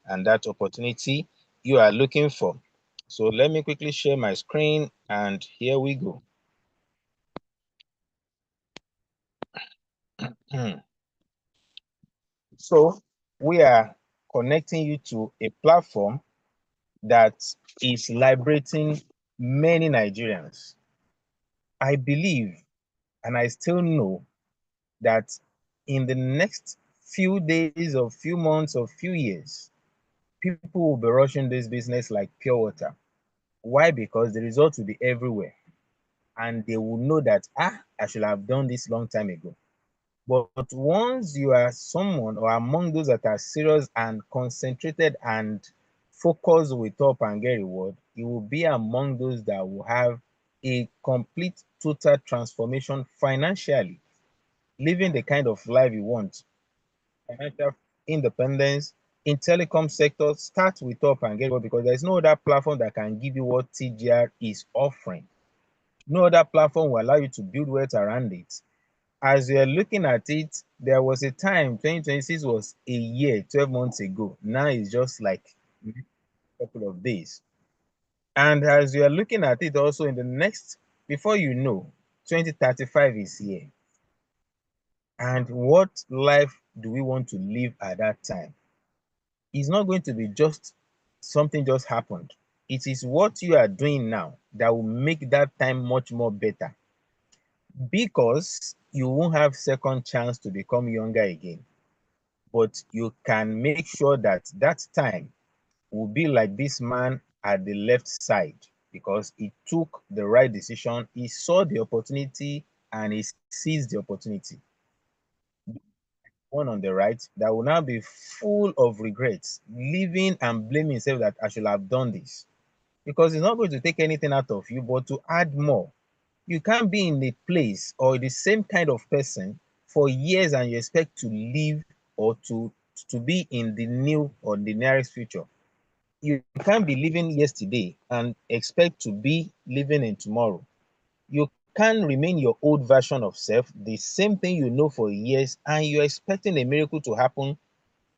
and that opportunity you are looking for. So let me quickly share my screen, and here we go. So we are connecting you to a platform that is liberating many Nigerians. I believe, and I still know, that in the next few days or few months or few years, people will be rushing this business like pure water. Why? Because the results will be everywhere, and they will know that, I should have done this long time ago. But once you are someone or among those that are serious and concentrated and focused with up and get reward, you will be among those that will have a complete total transformation financially, living the kind of life you want. Financial independence in telecom sector, start with up and get reward, because there's no other platform that can give you what TGR is offering. No other platform will allow you to build wealth around it. As you're looking at it, there was a time 2026 was a year, 12 months ago. Now it's just like a couple of days. And as you're looking at it also in the next, before you know, 2035 is here. And what life do we want to live at that time? It's not going to be just something just happened. It is what you are doing now that will make that time much more better, because you won't have second chance to become younger again. But you can make sure that that time will be like this man at the left side, because he took the right decision, he saw the opportunity, and he seized the opportunity. One on the right that will now be full of regrets, living and blaming himself that I should have done this, because it's not going to take anything out of you but to add more. You can't be in a place or the same kind of person for years and you expect to live or to be in the new or the nearest future. You can't be living yesterday and expect to be living in tomorrow. You can't remain your old version of self, the same thing you know for years, and you're expecting a miracle to happen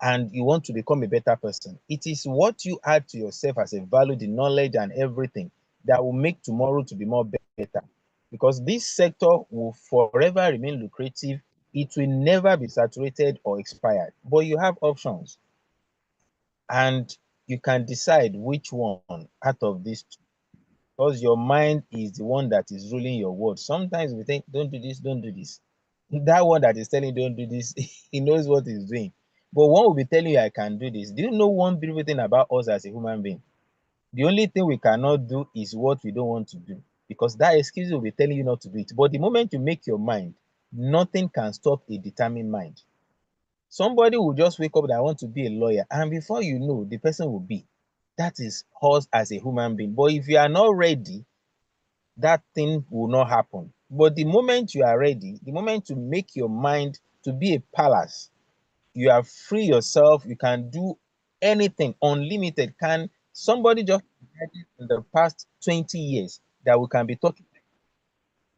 and you want to become a better person. It is what you add to yourself as a value, the knowledge and everything, that will make tomorrow to be more better. Because this sector will forever remain lucrative. It will never be saturated or expired. But you have options, and you can decide which one out of these two, because your mind is the one that is ruling your world. Sometimes we think, don't do this, don't do this. That one that is telling you don't do this, he knows what he's doing. But one will be telling you, I can do this. Do you know one beautiful thing about us as a human being? The only thing we cannot do is what we don't want to do, because that excuse will be telling you not to do it. But the moment you make your mind, nothing can stop a determined mind. Somebody will just wake up that I want to be a lawyer, and before you know, the person will be. That is us as a human being. But if you are not ready, that thing will not happen. But the moment you are ready, the moment you make your mind to be a palace, you are free yourself, you can do anything, unlimited. Can somebody just imagine in the past 20 years that we can be talking,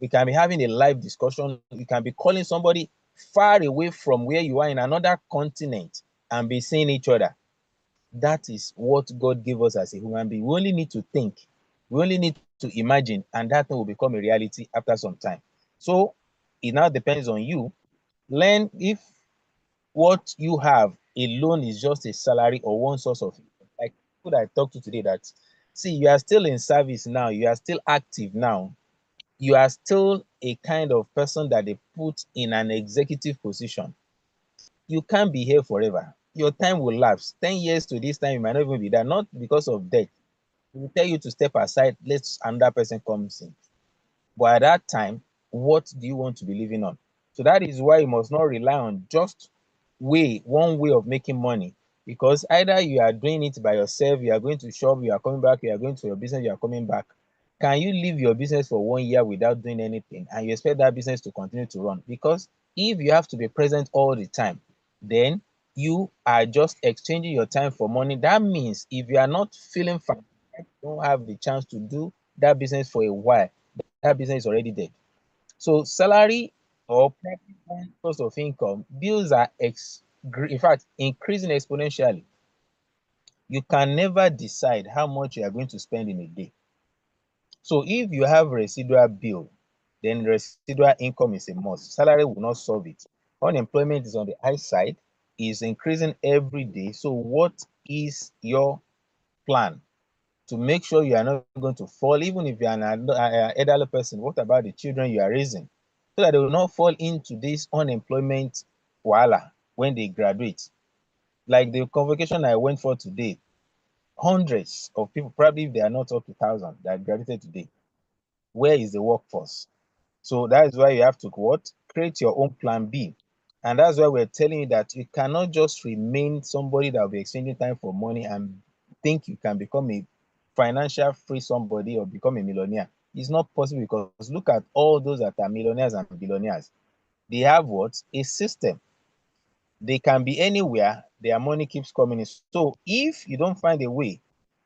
we can be having a live discussion, you can be calling somebody far away from where you are in another continent and be seeing each other. That is what God gave us as a human being. We only need to think, we only need to imagine, and that thing will become a reality after some time. So it now depends on you. Learn if what you have alone is just a salary or one source of income. Like people that I talked to today, that see, you are still in service now, you are still active now, you are still a kind of person that they put in an executive position. You can't be here forever. Your time will lapse. 10 years to this time, you might not even be there, not because of death. They will tell you to step aside, let another person comes in. But at that time, what do you want to be living on? So that is why you must not rely on just one way of making money. Because either you are doing it by yourself, you are going to shop, you are coming back, you are going to your business, you are coming back. Can you leave your business for 1 year without doing anything and you expect that business to continue to run? Because if you have to be present all the time, then you are just exchanging your time for money. That means if you are not feeling fine, you don't have the chance to do that business for a while, that business is already dead. So salary or primary source of income, bills are in fact increasing exponentially. You can never decide how much you are going to spend in a day. So if you have residual bill, then residual income is a must. Salary will not solve it. Unemployment is on the high side, is increasing every day. So what is your plan to make sure you are not going to fall, even if you are an elderly person? What about the children you are raising? So that they will not fall into this unemployment wahala when they graduate. Like the convocation I went for today, hundreds of people, probably if they are not up to 1,000, that graduated today. Where is the workforce? So that is why you have to what? Create your own plan B. And that's why we're telling you that you cannot just remain somebody that will be exchanging time for money and think you can become a financial free somebody or become a millionaire. It's not possible, because look at all those that are millionaires and billionaires. They have what? A system. They can be anywhere, their money keeps coming in. So if you don't find a way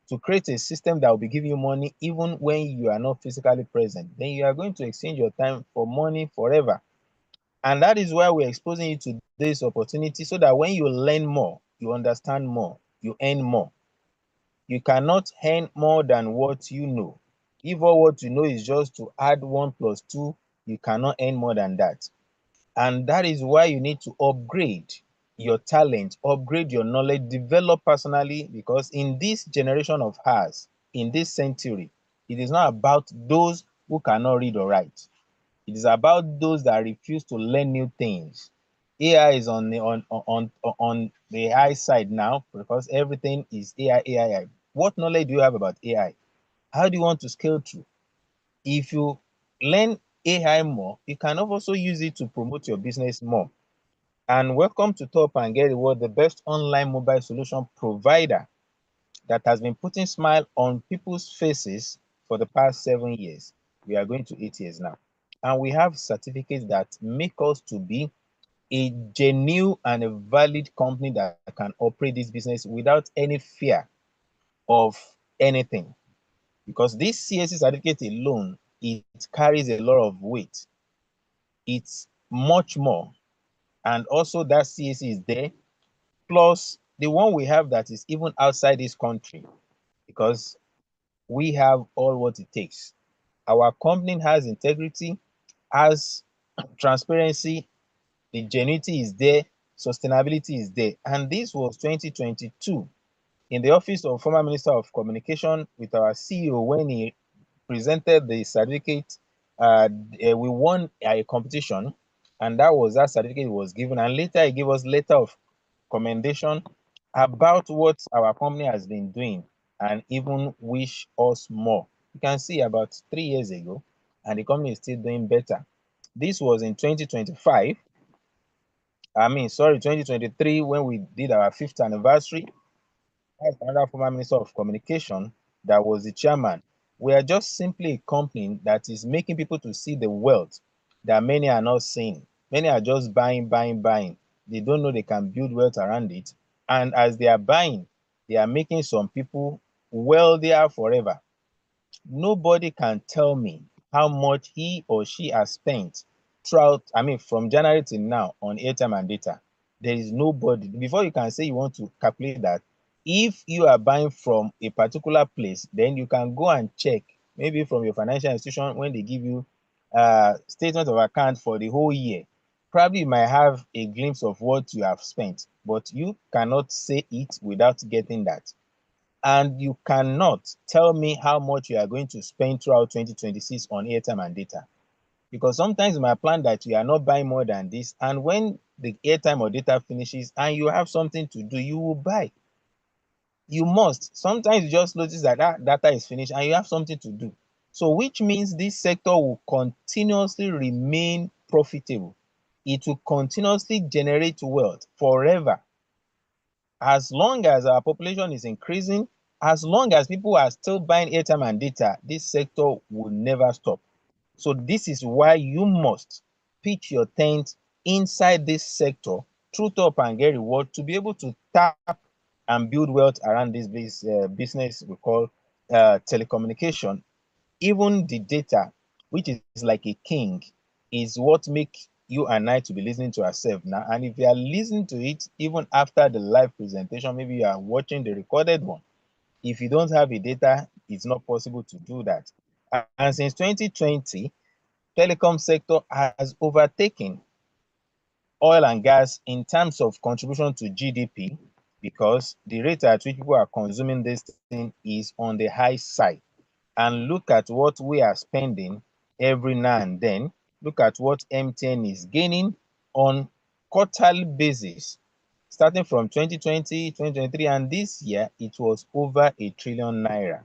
to create a system that will be giving you money even when you are not physically present, then you are going to exchange your time for money forever. And that is why we're exposing you to this opportunity, so that when you learn more, you understand more, you earn more. You cannot earn more than what you know. If all what you know is just to add 1 plus 2, you cannot earn more than that. And that is why you need to upgrade your talent, upgrade your knowledge, develop personally, because in this generation of ours, in this century, it is not about those who cannot read or write. It is about those that refuse to learn new things. AI is on the high side now, because everything is AI, AI. What knowledge do you have about AI? How do you want to scale through? If you learn AI more, you can also use it to promote your business more. And welcome to Top and Get Reward, the best online mobile solution provider that has been putting smile on people's faces for the past 7 years. We are going to 8 years now. And we have certificates that make us to be a genuine and a valid company that can operate this business without any fear of anything. Because this CSC certificate alone, it carries a lot of weight. It's much more. And also that CSC is there, plus the one we have that is even outside this country, because we have all what it takes. Our company has integrity, has transparency, the genuinity is there, sustainability is there. And this was 2022 in the office of former Minister of Communication with our CEO. When he presented the certificate, we won a competition, and that certificate was given. And later he gave us letter of commendation about what our company has been doing, and even wish us more. You can see about 3 years ago, and the company is still doing better. This was in 2025. I mean, sorry, 2023, when we did our 5th anniversary. That's another former Minister of Communication that was the chairman. We are just simply a company that is making people to see the wealth that many are not seeing. Many are just buying, buying, buying. They don't know they can build wealth around it. And as they are buying, they are making some people wealthier forever. Nobody can tell me how much he or she has spent throughout, I mean, from January till now on airtime and data. There is nobody. Before you can say you want to calculate that, if you are buying from a particular place, then you can go and check, maybe from your financial institution, when they give you statement of account for the whole year. Probably you might have a glimpse of what you have spent, but you cannot say it without getting that. And you cannot tell me how much you are going to spend throughout 2026 on airtime and data, because sometimes you might plan that you are not buying more than this, and when the airtime or data finishes and you have something to do, you will buy. You must. Sometimes you just notice that data is finished and you have something to do. So which means this sector will continuously remain profitable. It will continuously generate wealth forever. As long as our population is increasing, as long as people are still buying airtime and data, this sector will never stop. So this is why you must pitch your tent inside this sector through Top and Get Reward, to be able to tap and build wealth around this business we call telecommunication. Even the data, which is like a king, is what make you and I to be listening to ourselves now. And if you are listening to it even after the live presentation, maybe you are watching the recorded one. If you don't have a data, it's not possible to do that. And since 2020, telecom sector has overtaken oil and gas in terms of contribution to GDP, because the rate at which people are consuming this thing is on the high side. And look at what we are spending every now and then. Look at what MTN is gaining on quarterly basis, starting from 2020, 2023, and this year it was over 1 trillion naira.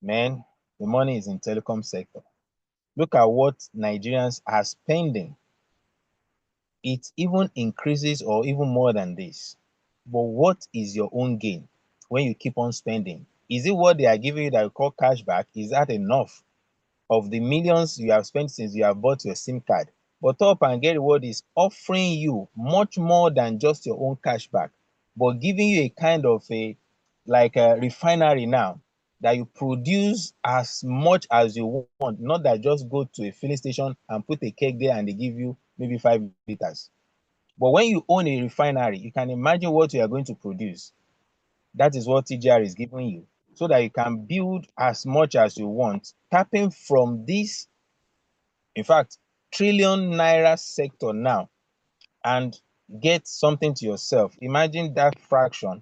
Man, the money is in telecom sector. Look at what Nigerians are spending. It even increases or even more than this. But what is your own gain when you keep on spending? Is it what they are giving you that you call cashback? Is that enough of the millions you have spent since you have bought your SIM card? But Top and Get Reward is offering you much more than just your own cashback, but giving you a kind of a like a refinery now, that you produce as much as you want, not that just go to a filling station and put a keg there and they give you maybe 5 liters. But when you own a refinery, you can imagine what you are going to produce. That is what TGR is giving you, so that you can build as much as you want, tapping from this, in fact, trillion naira sector now, and get something to yourself. Imagine that fraction,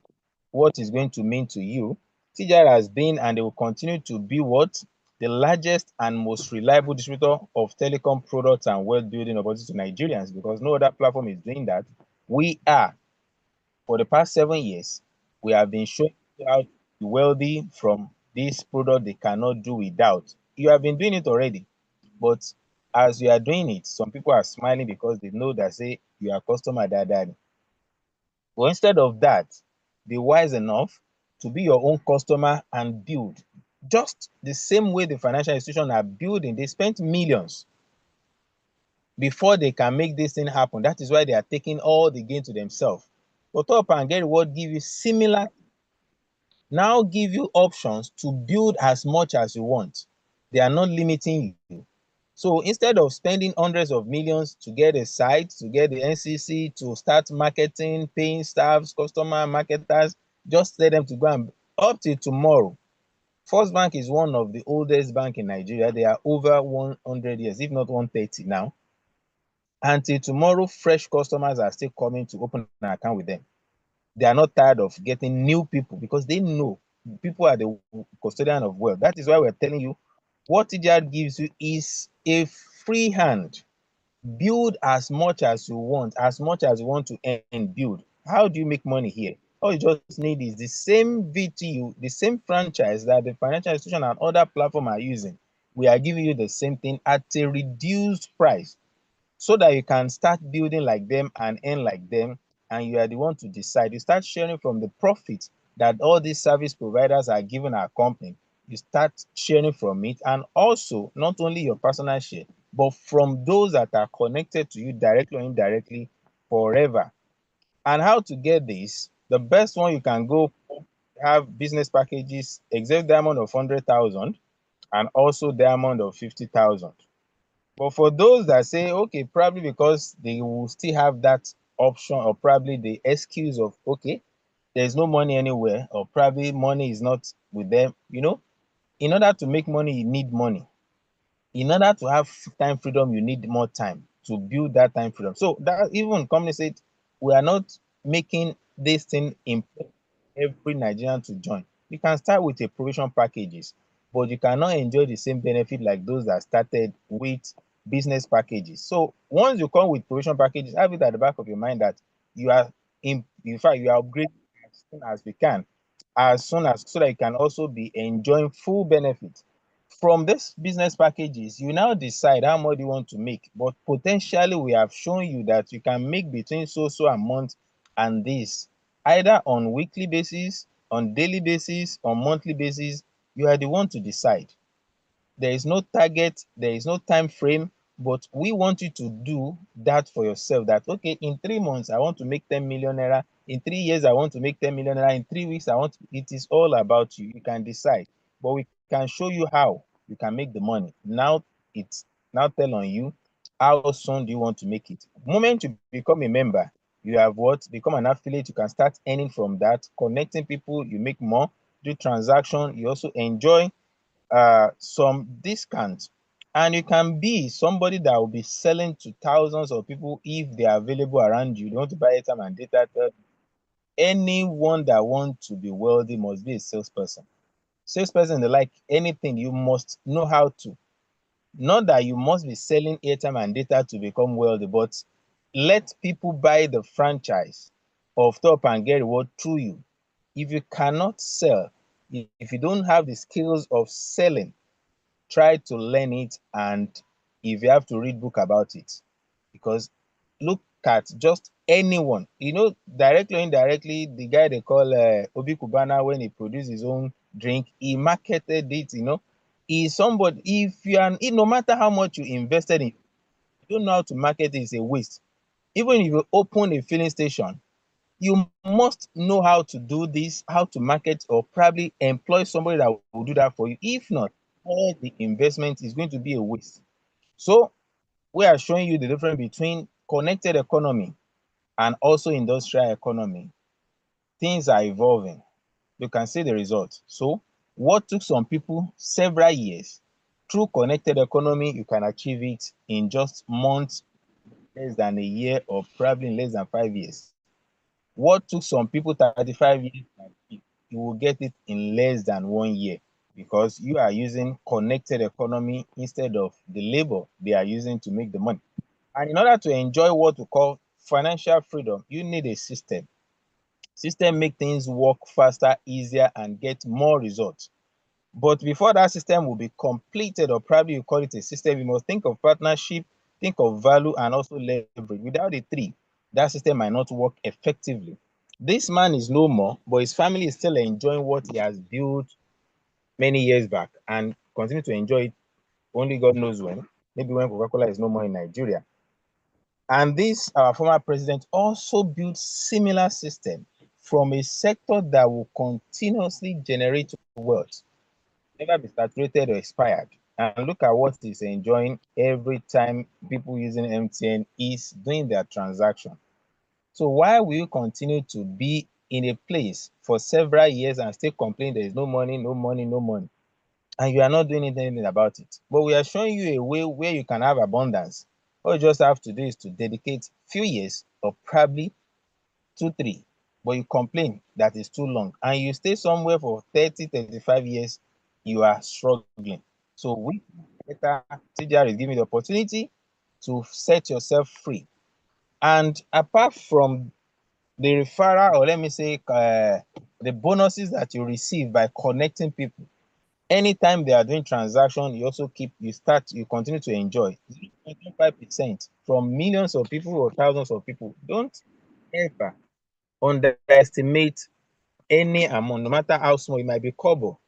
what is going to mean to you. TGR has been and they will continue to be what? The largest and most reliable distributor of telecom products and wealth building opportunities to Nigerians, because no other platform is doing that. We are, for the past 7 years, we have been showing how to be wealthy from this product they cannot do without. You have been doing it already, but as you are doing it, some people are smiling because they know that say you are customer daddy. But instead of that, be wise enough to be your own customer and build. Just the same way the financial institutions are building, they spent millions before they can make this thing happen. That is why they are taking all the gain to themselves. But Top and Get Reward give you similar, now give you options to build as much as you want. They are not limiting you. So instead of spending hundreds of millions to get a site, to get the NCC, to start marketing, paying staffs, customer marketers, just tell them to go and up till tomorrow. First Bank is one of the oldest bank in Nigeria. They are over 100 years, if not 130 now. Until tomorrow, fresh customers are still coming to open an account with them. They are not tired of getting new people because they know people are the custodian of wealth. That is why we're telling you what TGR gives you is a free hand. Build as much as you want, as much as you want to earn, build. How do you make money here? All you just need is the same VTU, the same franchise that the financial institution and other platform are using. We are giving you the same thing at a reduced price, so that you can start building like them and earn like them, and you are the one to decide. You start sharing from the profits that all these service providers are giving our company. You start sharing from it, and also not only your personal share, but from those that are connected to you directly or indirectly forever. And how to get this? The best one, you can go have business packages, exec diamond of 100,000 and also diamond of 50,000. But for those that say, okay, probably because they will still have that option, or probably the excuse of, okay, there's no money anywhere, or probably money is not with them, in order to make money, you need money. In order to have time freedom, you need more time to build that time freedom. So that even company said, we are not making this thing important every Nigerian to join. You can start with a provision packages, but you cannot enjoy the same benefit like those that started with business packages. So once you come with provision packages, have it at the back of your mind that you are in fact you are upgrading as soon as we can, as soon as, so that you can also be enjoying full benefit from this business packages. You now decide how much you want to make, but potentially we have shown you that you can make between so a month and this, either on weekly basis, on daily basis, on monthly basis. You are the one to decide. There is no target, there is no time frame, but we want you to do that for yourself. That okay, in 3 months I want to make 10 million naira, in 3 years I want to make 10 million naira, in 3 weeks I want to, it is all about you. You can decide, but we can show you how you can make the money. Now it's now tell on you how soon do you want to make it? The moment you become a member, you have what? Become an affiliate. You can start earning from that, connecting people, you make more, do transaction, you also enjoy some discount. And you can be somebody that will be selling to thousands of people if they are available around you. You want to buy airtime and data. Anyone that wants to be wealthy must be a salesperson. Salesperson, they like anything, you must know how to. Not that you must be selling airtime and data to become wealthy, but let people buy the franchise of Top and get reward through you. If you cannot sell, if you don't have the skills of selling, try to learn it, and if you have to read book about it, because look at just anyone, directly or indirectly, the guy they call Obi Kubana, when he produced his own drink, he marketed it. Is somebody, if you are, no matter how much you invested in, you don't know how to market it, it's a waste. Even if you open a filling station, you must know how to do this, how to market, or probably employ somebody that will do that for you. If not, all the investment is going to be a waste. So we are showing you the difference between connected economy and also industrial economy. Things are evolving. You can see the result. So what took some people several years, through connected economy, you can achieve it in just months, less than a year, or probably in less than 5 years. What took some people 35 years, you will get it in less than 1 year, because you are using connected economy instead of the labor they are using to make the money. And in order to enjoy what we call financial freedom, you need a system. System make things work faster, easier, and get more results. But before that system will be completed, or probably you call it a system, you must think of partnership, think of value, and also leverage. Without the three, that system might not work effectively. This man is no more, but his family is still enjoying what he has built many years back and continue to enjoy it. Only God knows when. Maybe when Coca-Cola is no more in Nigeria. And this, our former president, also built similar system from a sector that will continuously generate wealth, never be saturated or expired. And look at what he's enjoying every time people using MTN is doing their transaction. So why will you continue to be in a place for several years and still complain there is no money, no money, no money, and you are not doing anything about it? But we are showing you a way where you can have abundance. All you just have to do is to dedicate few years, or probably 2, 3, but you complain that is too long, and you stay somewhere for 30, 35 years, you are struggling. So we better, TGR is giving the opportunity to set yourself free. And apart from the referral, or let me say the bonuses that you receive by connecting people, anytime they are doing transaction, you also you continue to enjoy 0.5% from millions of people or thousands of people. Don't ever underestimate any amount, no matter how small it might be, kobo,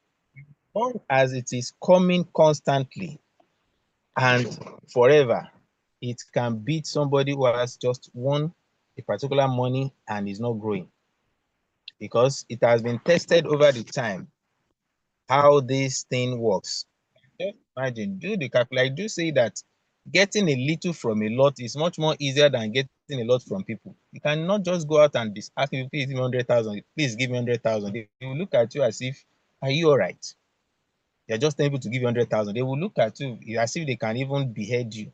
long as it is coming constantly and forever, it can beat somebody who has just won a particular money and is not growing, because it has been tested over the time how this thing works. Just imagine, do the calculate. Do say that getting a little from a lot is much more easier than getting a lot from people. You cannot just go out and be asking people, please give me 100,000, please give me 100,000. They will look at you as if, are you all right? You're just able to give you 100,000. They will look at you as if they can even behead you.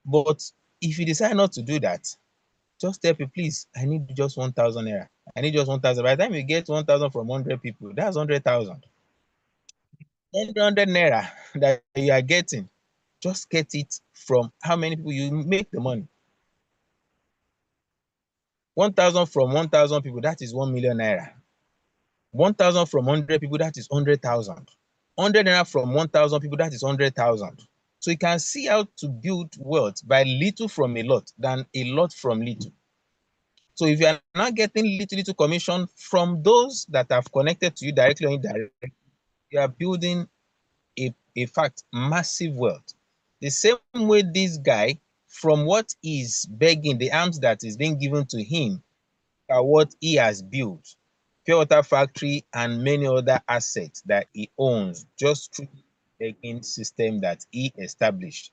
But if you decide not to do that, just tell people, please, I need just 1,000 naira. I need just 1,000. By the time you get 1,000 from 100 people, that's 100,000. 100 naira that you are getting, just get it from how many people you make the money. 1,000 from 1,000 people, that is 1 million naira. 1,000 from 100 people, that is 100,000. 100 naira from 1,000 people, that is 100,000. So you can see how to build wealth by little from a lot than a lot from little. So if you are not getting little commission from those that have connected to you directly or indirectly, you are building a fact massive wealth. The same way this guy, from what is begging, the arms that is being given to him, are what he has built, pure water factory and many other assets that he owns just through the begging system that he established.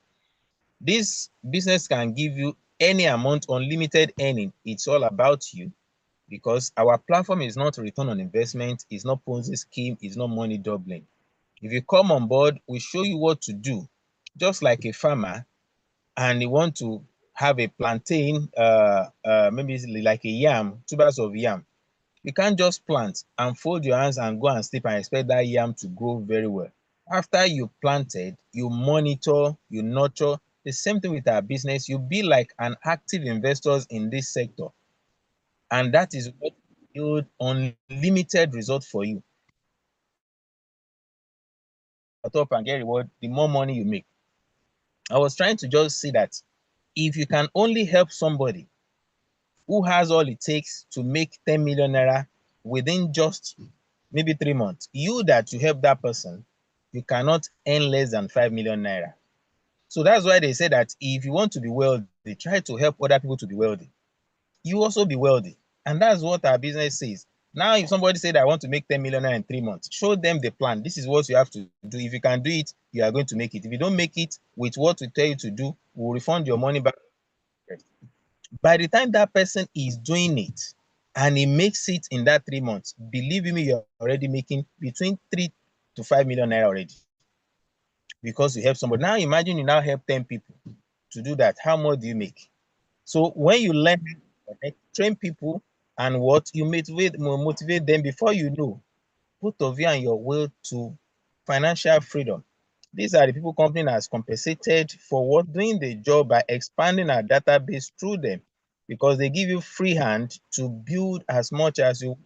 This business can give you any amount, unlimited earning. It's all about you, because our platform is not return on investment, it's not Ponzi scheme, it's not money doubling. If you come on board, we show you what to do. Just like a farmer, and you want to have a plantain, maybe it's like a yam, tubers of yam. You can't just plant and fold your hands and go and sleep and expect that yam to grow very well. After you planted, you monitor, you nurture. The same thing with our business. You be like an active investors in this sector, and that is what build unlimited result for you. Top and get reward, the more money you make. I was trying to just see that if you can only help somebody who has all it takes to make 10 million naira within just maybe 3 months, you that you help that person, you cannot earn less than 5 million naira. So that's why they say that if you want to be wealthy, try to help other people to be wealthy. You also be wealthy. And that's what our business says. Now, if somebody said, I want to make 10 million naira in 3 months, show them the plan. This is what you have to do. If you can do it, you are going to make it. If you don't make it with what we tell you to do, we'll refund your money back. By the time that person is doing it and he makes it in that 3 months, believe me, you're already making between 3 to 5 million naira already, because you help somebody. Now imagine you now help 10 people to do that. How much do you make? So when you learn, train people, and what you motivate them, before you know, both of you and your will to financial freedom. These are the people company has compensated for what doing the job by expanding our database through them, because they give you free hand to build as much as you.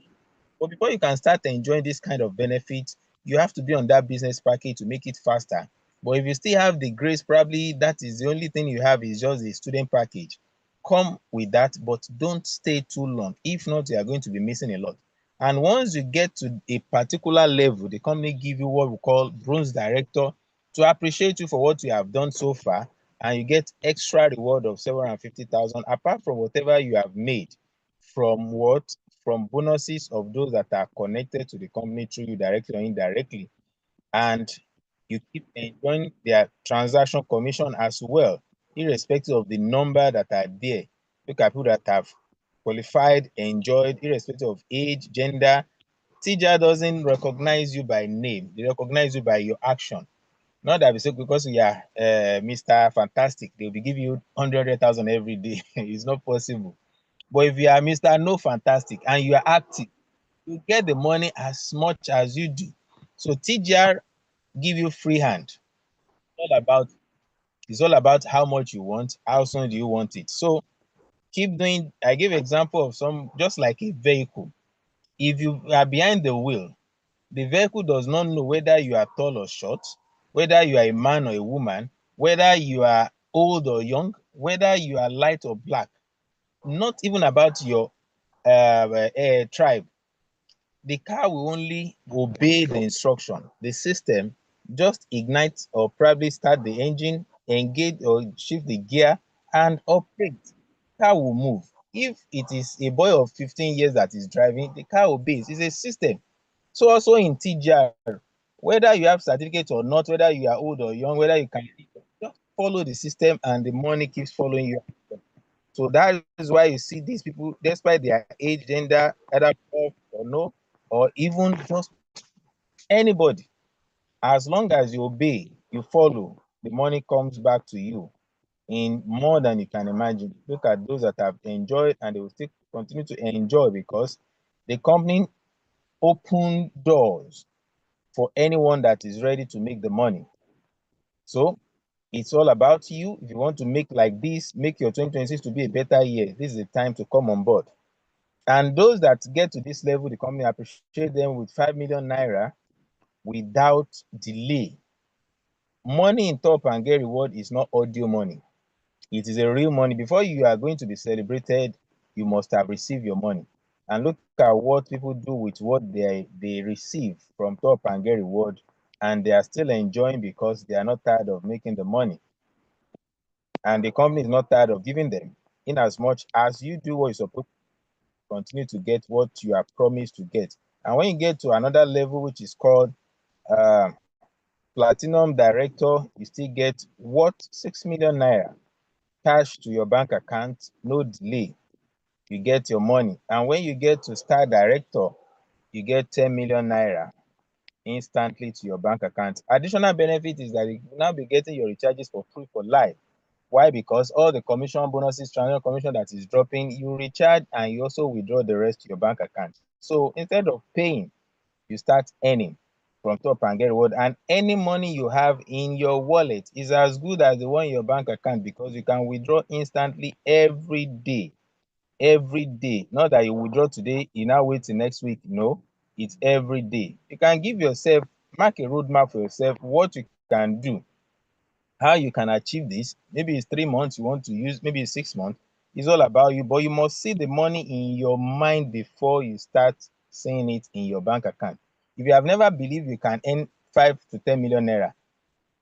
But before you can start enjoying this kind of benefits, you have to be on that business package to make it faster. But if you still have the grace, probably that is the only thing you have is just the student package. Come with that, but don't stay too long. If not, you are going to be missing a lot. And once you get to a particular level, the company give you what we call bronze director to appreciate you for what you have done so far, and you get extra reward of 750,000 apart from whatever you have made from what from bonuses of those that are connected to the company through you directly or indirectly. And you keep enjoying their transaction commission as well, irrespective of the number that are there. Look at people that have qualified, enjoyed, irrespective of age, gender. TJAR doesn't recognize you by name, they recognize you by your action. Not that because you are Mr. Fantastic, they'll be giving you 100,000 every day. It's not possible. But if you are Mr. No Fantastic and you are active, you get the money as much as you do. So TGR give you free hand. All about It's all about how much you want, how soon do you want it. So keep doing. I give example of some, just like a vehicle. If you are behind the wheel, the vehicle does not know whether you are tall or short, whether you are a man or a woman, whether you are old or young, whether you are light or black, not even about your tribe. The car will only obey the instruction. The system just ignites or probably start the engine, engage or shift the gear, and operate. Car will move. If it is a boy of 15 years that is driving, the car obeys. It's a system. So also in TGR, whether you have certificate or not, whether you are old or young, whether you can, just follow the system and the money keeps following you. So that is why you see these people, despite their age, gender, either or no, or even just anybody, as long as you obey, you follow, the money comes back to you in more than you can imagine. Look at those that have enjoyed, and they will still continue to enjoy, because the company open doors for anyone that is ready to make the money. So it's all about you. If you want to make like this, make your 2026 to be a better year, this is the time to come on board. And those that get to this level, the company appreciate them with 5 million naira without delay. Money in top and get reward is not audio money. It is a real money. Before you are going to be celebrated, you must have received your money. And look at what people do with what they receive from top and get reward, and they are still enjoying because they are not tired of making the money. And the company is not tired of giving them. In as much as you do what you're supposed to, continue to get what you are promised to get. And when you get to another level, which is called platinum director, you still get what? 6 million naira cash to your bank account, no delay. You get your money. And when you get to star director, you get 10 million naira instantly to your bank account. Additional benefit is that you will now be getting your recharges for free for life. Why? Because all the commission bonuses, transaction commission that is dropping, you recharge and you also withdraw the rest to your bank account. So instead of paying, you start earning from top and get reward. And any money you have in your wallet is as good as the one in your bank account because you can withdraw instantly every day. Every day. Not that you withdraw today, you now wait till next week. No, it's every day. You can give yourself, mark a roadmap for yourself, what you can do, how you can achieve this. Maybe it's 3 months you want to use, maybe it's 6 months. It's all about you, but you must see the money in your mind before you start seeing it in your bank account. If you have never believed you can earn 5 to 10 million naira,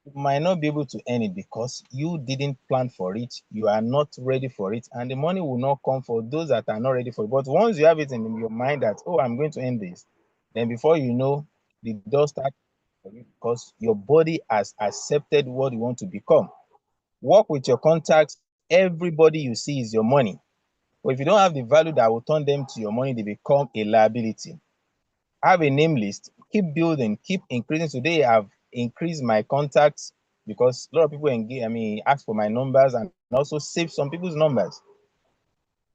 you might not be able to earn it because you didn't plan for it, you are not ready for it, and the money will not come for those that are not ready for it. But once you have it in your mind that, oh, I'm going to earn this, then before you know, the door starts for you because your body has accepted what you want to become. Work with your contacts. Everybody you see is your money. But if you don't have the value that will turn them to your money, they become a liability. Have a name list, keep building, keep increasing. Today I've increased my contacts because a lot of people engage, ask for my numbers and also save some people's numbers.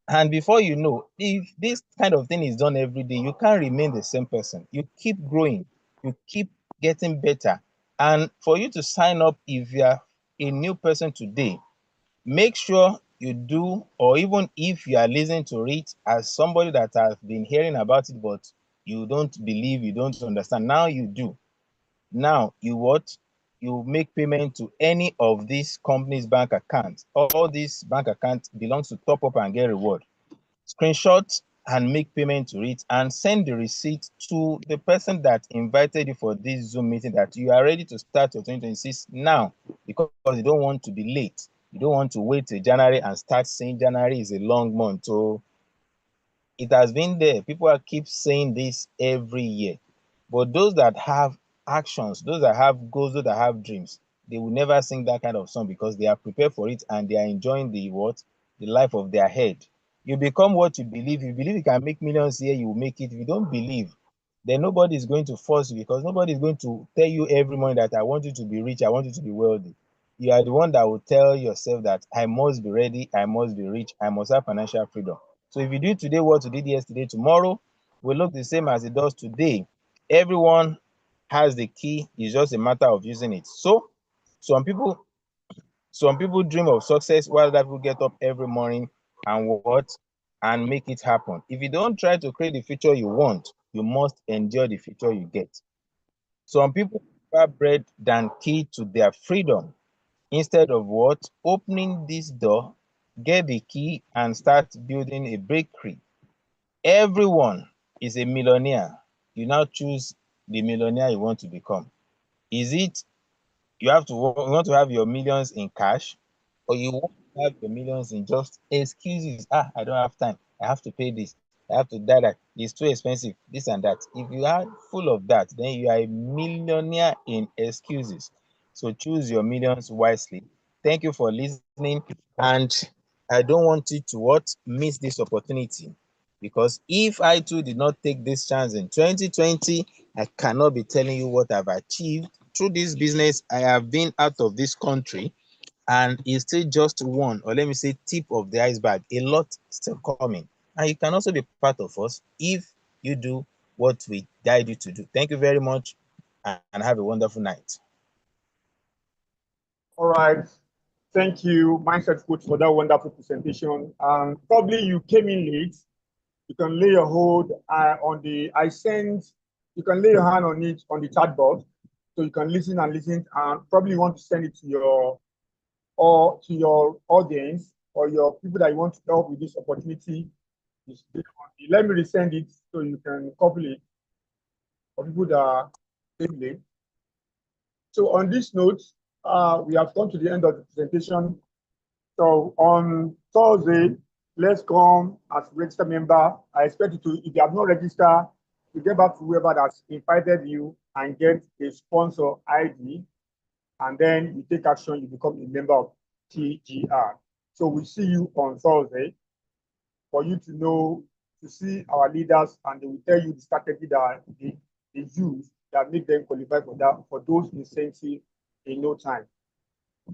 And before you know, if this kind of thing is done every day, you can't remain the same person. You keep growing, you keep getting better. And for you to sign up, if you are a new person today, make sure you do, or even if you are listening to it as somebody that has been hearing about it, but you don't believe, you don't understand, now you do. Now you what? You make payment to any of these companies' bank accounts. All these bank accounts belongs to Top Up and Get Reward. Screenshot and make payment to it and send the receipt to the person that invited you for this Zoom meeting that you are ready to start your 2026 now, because you don't want to be late. You don't want to wait till January and start saying January is a long month. So it has been there. People are keep saying this every year. But those that have actions, those that have goals, those that have dreams, they will never sing that kind of song because they are prepared for it and they are enjoying the what? The life of their head. You become what you believe. If you believe you can make millions here, you will make it. If you don't believe, then nobody is going to force you because nobody is going to tell you every morning that I want you to be rich, I want you to be wealthy. You are the one that will tell yourself that I must be ready, I must be rich, I must have financial freedom. So if you do today what you did yesterday, tomorrow will look the same as it does today. Everyone has the key, it's just a matter of using it. So some people dream of success while other people get up every morning and what? And make it happen. If you don't try to create the future you want, you must enjoy the future you get. Some people prefer bread than key to their freedom. Instead of what? Opening this door, get the key and start building a bakery. Everyone is a millionaire. You now choose the millionaire you want to become. Is it you want to have your millions in cash, or you want to have your millions in just excuses? I don't have time, I have to pay this, I have to that, it's too expensive, this and that. If you are full of that, then you are a millionaire in excuses. So choose your millions wisely. Thank you for listening, and I don't want you to what? Miss this opportunity, because if I too did not take this chance in 2020, I cannot be telling you what I've achieved through this business. I have been out of this country, and it's still just one, or let me say, tip of the iceberg. A lot still coming. And you can also be part of us if you do what we guide you to do. Thank you very much, and have a wonderful night. All right. Thank you, Mindset Coach, for that wonderful presentation. Probably you came in late. You can lay your hold on the, you can lay your hand on it on the chat box, so you can listen and listen, and probably you want to send it to your audience or your people that you want to help with this opportunity. Let me resend it so you can copy it for people that are late. So on this note, we have come to the end of the presentation. So on Thursday, let's come as registered member. I expect you to, if you have not registered, to get back to whoever that's invited you and get a sponsor ID and then you take action, you become a member of TGR. So we see you on Thursday for you to know, to see our leaders, and they will tell you the strategy that they use that make them qualify for that, for those incentives in no time.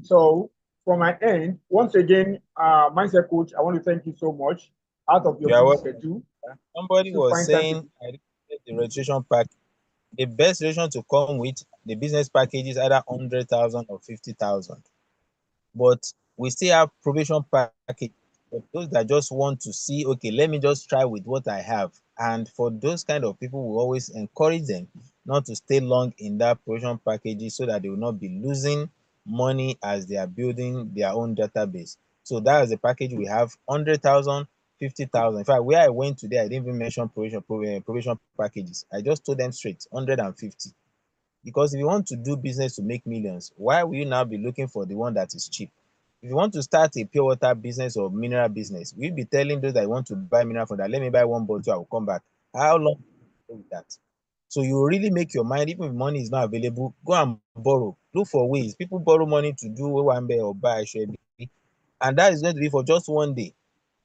So from my end, once again, Mindset Coach, I want to thank you so much out of your busy schedule. Somebody was saying, I didn't get the registration pack. The best registration to come with the business package is either 100,000 or 50,000. But we still have probation package for those that just want to see, okay, let me just try with what I have. And for those kind of people, we always encourage them not to stay long in that probation package so that they will not be losing money as they are building their own database. So that is the package we have: 100,000, 50,000. In fact, where I went today, I didn't even mention probation packages. I just told them straight 150. Because if you want to do business to make millions, why will you now be looking for the one that is cheap? If you want to start a pure water business or mineral business, we'll be telling those that want to buy mineral for that, let me buy one bottle, I will come back. How long with that? So you really make your mind, even if money is not available, go and borrow. Look for ways. People borrow money to do Owambe or buy Shebi, and that is going to be for just one day.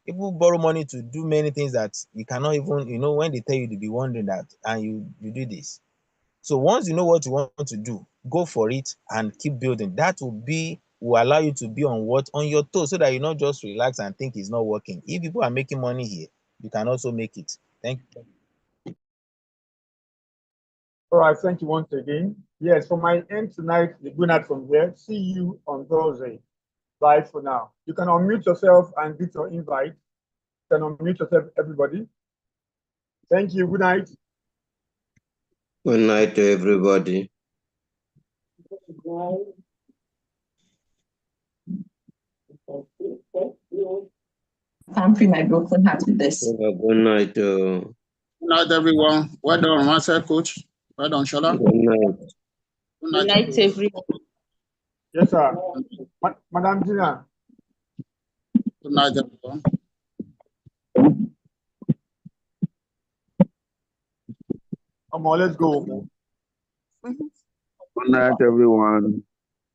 People borrow money to do many things that you cannot even, when they tell you to be wondering that, and you do this. So once you know what you want to do, go for it and keep building. That will allow you to be on your toes, so that you not just relax and think it's not working. If people are making money here, you can also make it. Thank you. All right, thank you once again. Yes, for my end tonight, the good night from here. See you on Thursday. Bye for now. You can unmute yourself and get your invite. You can unmute yourself, everybody. Thank you. Good night. Good night to everybody. I'm free my broken heart with this. Good night. Good night, everyone. Well done, Mindset Coach. Well done, Shola. Good night. Good night, everyone. Yes, sir. Madam Gina. Good night, everyone. Come on, let's go. Good night, everyone.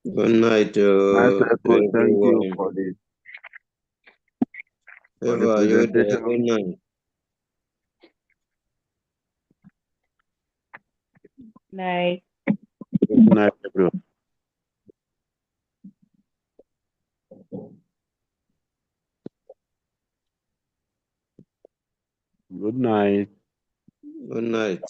Good night, thank you for the presentation. Good night. Night. Good night, everyone. Good night. Good night.